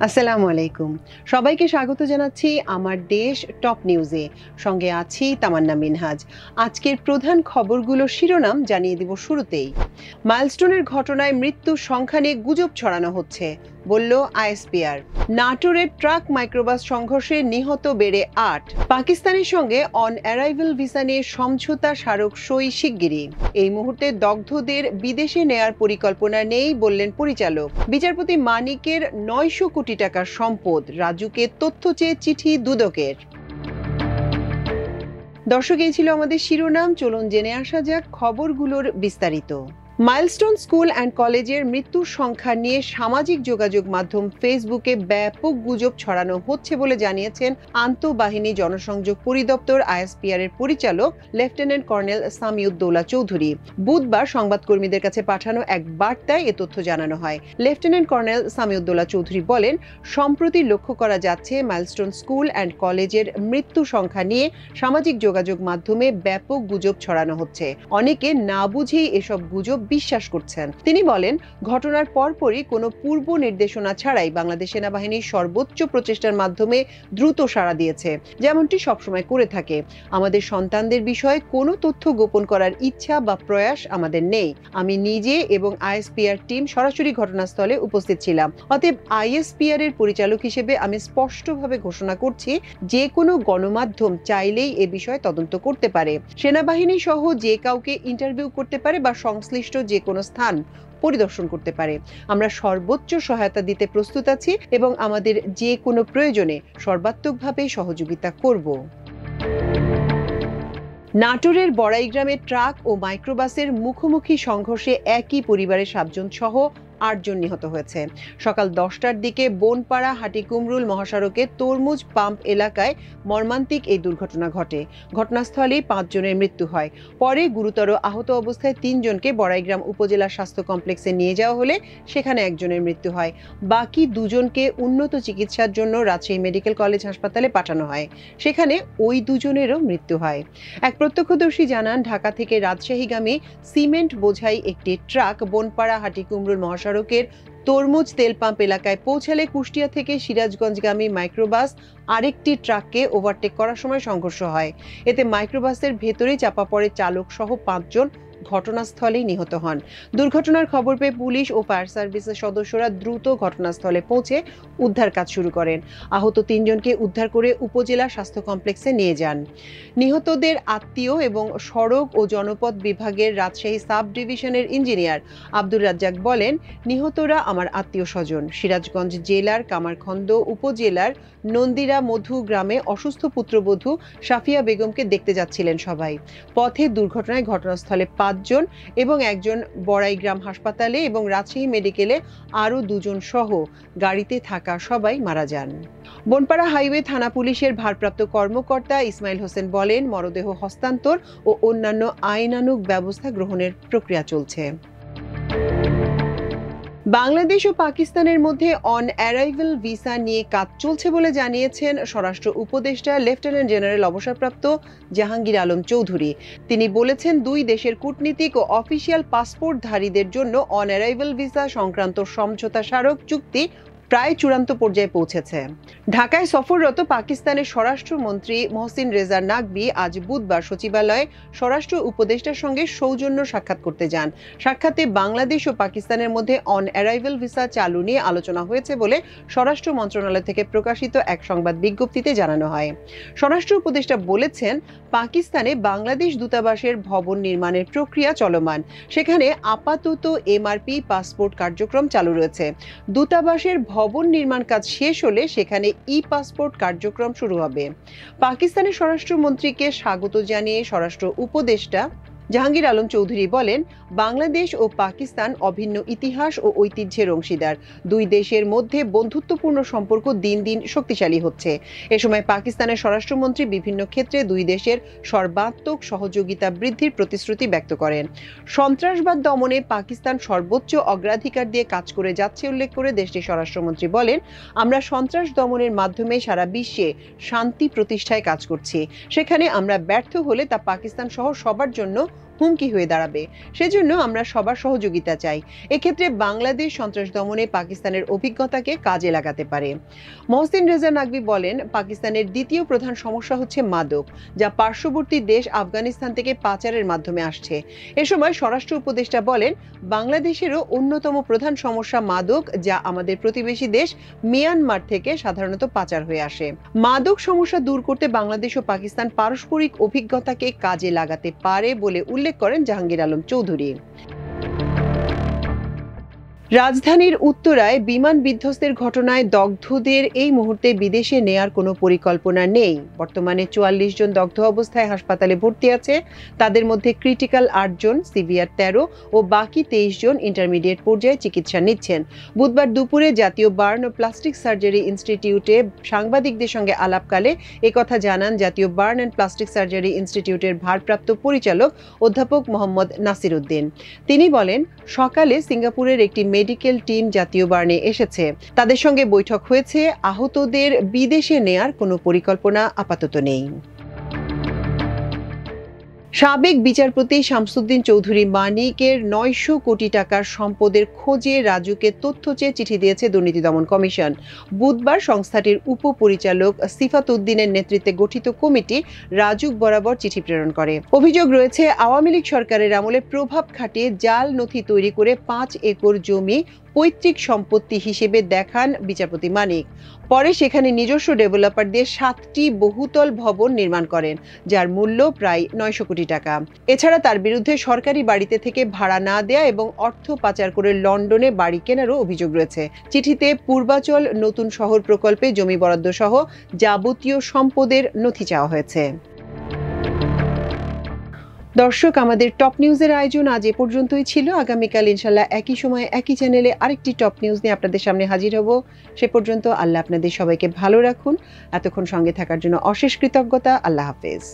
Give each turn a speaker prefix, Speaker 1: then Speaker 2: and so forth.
Speaker 1: আসসালামু আলাইকুম। সবাইকে স্বাগত জানাচ্ছি আমার দেশ টপ নিউজে। সঙ্গে আছি তামান্না মিনহাজ। আজকের প্রধান খবরগুলোর শিরোনাম জানিয়ে দিব শুরুতেই। মাইলস্টোনের ঘটনায় মৃত্যুর সংখ্যা নিয়ে গুজব ছড়ানো হচ্ছে, বলল আইএসপিআর। নাটোরের ট্রাক মাইক্রোবাস সংঘর্ষে নিহত বেড়ে ৮। পাকিস্তানের সঙ্গে অন অ্যারাইভাল ভিসা নিয়ে সমঝোতা স্মারক সই শিগগিরই। এই মুহূর্তে দগ্ধদের বিদেশে নেয়ার পরিকল্পনা নেই বললেন পরিচালক। বিচারপতি মানিকের ৯০০ কোটি টাকার সম্পদ, রাজুকে তথ্য চেয়ে চিঠি দুদকের। দর্শক, এই ছিল আমাদের শিরোনাম। চলুন জেনে আসা যাক খবরগুলোর বিস্তারিত। মাইলস্টোন স্কুল অ্যান্ড কলেজের মৃত্যুর সংখ্যা নিয়ে সামাজিক যোগাযোগ মাধ্যম ফেসবুকে ব্যাপক গুজব ছড়ানো হচ্ছে বলে জানিয়েছেন আন্তঃবাহিনী জনসংযোগ পরিদপ্তর আইএসপিআর এর পরিচালক লেফটেন্যান্ট কর্নেল সামিউদ্দৌলা চৌধুরী। বুধবার সংবাদকর্মীদের কাছে পাঠানো এক বার্তায় এ তথ্য জানানো হয়। লেফটেন্যান্ট কর্নেল সামিউদ্দৌলা চৌধুরী বলেন, সম্প্রতি লক্ষ্য করা যাচ্ছে মাইলস্টোন স্কুল অ্যান্ড কলেজের মৃত্যু সংখ্যা নিয়ে সামাজিক যোগাযোগ মাধ্যমে ব্যাপক গুজব ছড়ানো হচ্ছে। অনেকে না বুঝেই এসব গুজব বিশ্বাস করছেন। তিনি বলেন, ঘটনার পরপরই কোনো পূর্ব নির্দেশনা ছাড়াই বাংলাদেশ সেনাবাহিনীর সর্বোচ্চ প্রচেষ্টার মাধ্যমে দ্রুত সাড়া দিয়েছে, যেমনটি সবসময় করে থাকে। আমাদের সন্তানদের বিষয়ে কোনো তথ্য গোপন করার ইচ্ছা বা প্রয়াস আমাদের নেই। আমি নিজে এবং আইএসপিআর টিম সরাসরি ঘটনাস্থলে উপস্থিত ছিলাম। অতএব আইএসপিআর এর পরিচালক হিসেবে আমি স্পষ্টভাবে ঘোষণা করছি, যে কোনো গণমাধ্যম চাইলেই এ বিষয়ে তদন্ত করতে পারে। সেনাবাহিনী সহ যে কাউকে ইন্টারভিউ করতে পারে বা সংশ্লিষ্ট যে কোনো স্থান পরিদর্শন করতে পারে। আমরা সর্বোচ্চ সহায়তা দিতে প্রস্তুত আছি এবং আমাদের যে কোনো প্রয়োজনে সর্বাত্মকভাবে সহযোগিতা করব। নাটোরের বড়াইগ্রামে ট্রাক ও মাইক্রোবাসের মুখোমুখি সংঘর্ষে একই পরিবারের ৭ জন সহ ৮ জন নিহত হয়েছে। সকাল ১০টার দিকে বনপাড়া হাটিকুমরুল মহাসড়কের তরমুজ পাম্প এলাকায় মর্মান্তিক এই দুর্ঘটনা ঘটে। ঘটনাস্থলেই ৫ জনের মৃত্যু হয়। পরে গুরুতর আহত অবস্থায় ৩ জনকে বড়াইগ্রাম উপজেলা স্বাস্থ্য কমপ্লেক্সে নিয়ে যাওয়া হলে সেখানে একজনের মৃত্যু হয়। বাকি ২ জনকে উন্নত চিকিৎসার জন্য রাজশাহী মেডিকেল কলেজ হাসপাতালে পাঠানো হয়। সেখানে ওই ২ জনেরও মৃত্যু হয়। এক প্রত্যক্ষদর্শী জানান, ঢাকা থেকে রাজশাহীগামী সিমেন্ট বোঝাই একটি ট্রাক বনপাড়া হাটিকুমরুল মহাসড়কের তরমুজ তেল পাম্প এলাকায় পৌঁছালে কুষ্টিয়া থেকে সিরাজগঞ্জগামী মাইক্রোবাস আরেকটি ট্রাককে ওভারটেক করার সময় সংঘর্ষ হয়। এতে মাইক্রোবাসের ভেতরেই চাপা পড়ে চালক সহ ৫ জন ঘটনাস্থলেই নিহত হন। দুর্ঘটনার খবর পেয়ে পুলিশ ও ফায়ার সার্ভিসের সদস্যরা দ্রুত ঘটনাস্থলে পৌঁছে উদ্ধার কাজ শুরু করেন। আহত ৩ জনকে উদ্ধার করে উপজেলা স্বাস্থ্য কমপ্লেক্সে নিয়ে যান। নিহতদের আত্মীয় এবং সড়ক ও জনপথ বিভাগের রাজশাহী সাব ডিভিশনের ইঞ্জিনিয়ার আব্দুর রাজ্জাক বলেন, নিহতরা আমার আত্মীয় স্বজন। সিরাজগঞ্জ জেলার কামারখন্দ উপজেলার নন্দিরা মধু গ্রামে অসুস্থ পুত্রবধূ সাফিয়া বেগমকে দেখতে যাচ্ছিলেন সবাই। পথে দুর্ঘটনায় ঘটনাস্থলে ৫ জন এবং একজন বড়াইগ্রাম হাসপাতালে এবং রাজশাহী মেডিকেলে আরও ২ জন সহ গাড়িতে থাকা সবাই মারা যান। বনপাড়া হাইওয়ে থানা পুলিশের ভারপ্রাপ্ত কর্মকর্তা ইসমাইল হোসেন বলেন, মরদেহ হস্তান্তর ও অন্যান্য আইনানুগ ব্যবস্থা গ্রহণের প্রক্রিয়া চলছে। বাংলাদেশ ও পাকিস্তানের মধ্যে অন অ্যারাইভাল ভিসা নিয়ে কাজ চলছে বলে জানিয়েছেন স্বরাষ্ট্র উপদেষ্টা লেফটেন্যান্ট জেনারেল অবসরপ্রাপ্ত জাহাঙ্গীর আলম চৌধুরী। তিনি বলেছেন, দুই দেশের কূটনীতিক ও অফিসিয়াল পাসপোর্টধারীদের জন্য অন অ্যারাইভাল ভিসা সংক্রান্ত সমঝোতা স্মারক চুক্তি প্রায় চূড়ান্ত পর্যায়ে পৌঁছেছে। ঢাকায় সফররত পাকিস্তানের স্বরাষ্ট্রমন্ত্রী মহসিন রেজা নাকভি আজ বুধবার সচিবালয়ে স্বরাষ্ট্র উপদেষ্টার সঙ্গে সৌজন্য সাক্ষাৎ করতে যান। সাক্ষাতে বাংলাদেশ ও পাকিস্তানের মধ্যে অন অ্যারাইভাল ভিসা চালু নিয়ে আলোচনা হয়েছে বলে স্বরাষ্ট্র মন্ত্রণালয় থেকে প্রকাশিত এক সংবাদ বিজ্ঞপ্তিতে জানানো হয়। স্বরাষ্ট্র উপদেষ্টা বলেছেন, পাকিস্তানে বাংলাদেশ দূতাবাসের ভবন নির্মাণের প্রক্রিয়া চলমান। সেখানে আপাতত এমআরপি পাসপোর্ট কার্যক্রম চালু রয়েছে। দূতাবাসের ভবন নির্মাণ কাজ শেষ হলে সেখানে ই পাসপোর্ট কার্যক্রম শুরু হবে। পাকিস্তানের স্বরাষ্ট্রমন্ত্রীকে স্বাগত জানিয়ে স্বরাষ্ট্র উপদেষ্টা জাহাঙ্গীর আলম চৌধুরী বলেন, বাংলাদেশ ও পাকিস্তান অভিন্ন ইতিহাস ও ঐতিহ্যের অংশীদার। দুই দেশের মধ্যে বন্ধুত্বপূর্ণ সম্পর্ক দিন দিন শক্তিশালী হচ্ছে। এ সময় পাকিস্তানের স্বরাষ্ট্রমন্ত্রী বিভিন্ন ক্ষেত্রে দুই দেশের সর্বাত্মক সহযোগিতা বৃদ্ধির প্রতিশ্রুতি ব্যক্ত করেন। সন্ত্রাসবাদ দমনে পাকিস্তান সর্বোচ্চ অগ্রাধিকার দিয়ে কাজ করে যাচ্ছে উল্লেখ করে দেশটির স্বরাষ্ট্রমন্ত্রী বলেন, আমরা সন্ত্রাস দমনের মাধ্যমে সারা বিশ্বে শান্তি প্রতিষ্ঠায় কাজ করছি। সেখানে আমরা ব্যর্থ হলে তা পাকিস্তান সহ সবার জন্য হুমকি হয়ে দাঁড়াবে। সেজন্য আমরা সবার সহযোগিতা চাই। এক্ষেত্রে বাংলাদেশ সন্ত্রাস দমনে পাকিস্তানের অভিজ্ঞতাকে কাজে লাগাতে পারে। মহসিন রেজা নাকভি বলেন, পাকিস্তানের দ্বিতীয় প্রধান সমস্যা হচ্ছে মাদক, যা পার্শ্ববর্তী দেশ আফগানিস্তান থেকে পাচারের মাধ্যমে আসছে। এ সময় স্বরাষ্ট্র উপদেষ্টা বলেন, বাংলাদেশেরও অন্যতম প্রধান সমস্যা মাদক, যা আমাদের প্রতিবেশী দেশ মিয়ানমার থেকে সাধারণত পাচার হয়ে আসে। মাদক সমস্যা দূর করতে বাংলাদেশ ও পাকিস্তান পারস্পরিক অভিজ্ঞতাকে কাজে লাগাতে পারে বলে উল্লেখ করেন জাহাঙ্গীর আলম চৌধুরী। রাজধানীর উত্তরায় বিমান বিধ্বস্তের ঘটনায় দগ্ধদের এই মুহূর্তে বিদেশে নেয়ার কোনো পরিকল্পনা নেই। বর্তমানে ৪৪ জন দগ্ধ অবস্থায় হাসপাতালে ভর্তি আছে। তাদের মধ্যে ক্রিটিক্যাল ৮ জন, সিভিয়ার ১৩ ও বাকি ২৩ জন ইন্টারমিডিয়েট পর্যায়ে চিকিৎসা নিচ্ছেন। বুধবার দুপুরে জাতীয় বার্ন ও প্লাস্টিক সার্জারি ইনস্টিটিউটে সাংবাদিকদের সঙ্গে আলাপকালে একথা জানান জাতীয় বার্ন অ্যান্ড প্লাস্টিক সার্জারি ইনস্টিটিউটের ভারপ্রাপ্ত পরিচালক অধ্যাপক মোহাম্মদ নাসির উদ্দিন। তিনি বলেন, সকালে সিঙ্গাপুরের একটি মেডিকেল টিম জাতীয় বার্নে এসেছে। তাদের সঙ্গে বৈঠক হয়েছে। আহতদের বিদেশে নেয়ার কোনো পরিকল্পনা আপাতত নেই। সাবেক বিচারপতি শামসুদ্দিন চৌধুরী মানিকের ৯০০ কোটি টাকার সম্পদের খোঁজে রাজুকে তথ্য চেয়ে চিঠি দিয়েছে দুর্নীতি দমন কমিশন। বুধবার সংস্থাটির উপপরিচালক সিফাত উদ্দিনের নেতৃত্বে গঠিত কমিটি রাজুক বরাবর চিঠি প্রেরণ করে। অভিযোগ রয়েছে, আওয়ামী লীগ সরকারের আমলে প্রভাব খাটিয়ে জাল নথি তৈরি করে ৫ একর জমি পৈতৃক সম্পত্তি হিসেবে দেখান বিচারপতি মানিক। পরে সেখানে নিজস্ব ডেভেলপার দিয়ে ৭টি বহুতল ভবন নির্মাণ করেন, যার মূল্য প্রায় ৯০০ কোটি টাকা। এছাড়া তার বিরুদ্ধে সরকারি বাড়িতে থেকে ভাড়া না দেয়া এবং অর্থ পাচার করে লন্ডনে বাড়ি কেনারও অভিযোগ রয়েছে। চিঠিতে পূর্বাচল নতুন শহর প্রকল্পে জমি বরাদ্দ সহ যাবতীয় সম্পদের নথি চাওয়া হয়েছে। দর্শক, আমাদের টপ নিউজের আয়োজন আজ এ পর্যন্তই ছিল। আগামীকাল ইনশাল্লাহ একই সময়ে একই চ্যানেলে আরেকটি টপ নিউজ নিয়ে আপনাদের সামনে হাজির হব। সে পর্যন্ত আল্লাহ আপনাদের সবাইকে ভালো রাখুন। এতক্ষণ সঙ্গে থাকার জন্য অশেষ কৃতজ্ঞতা। আল্লাহ হাফেজ।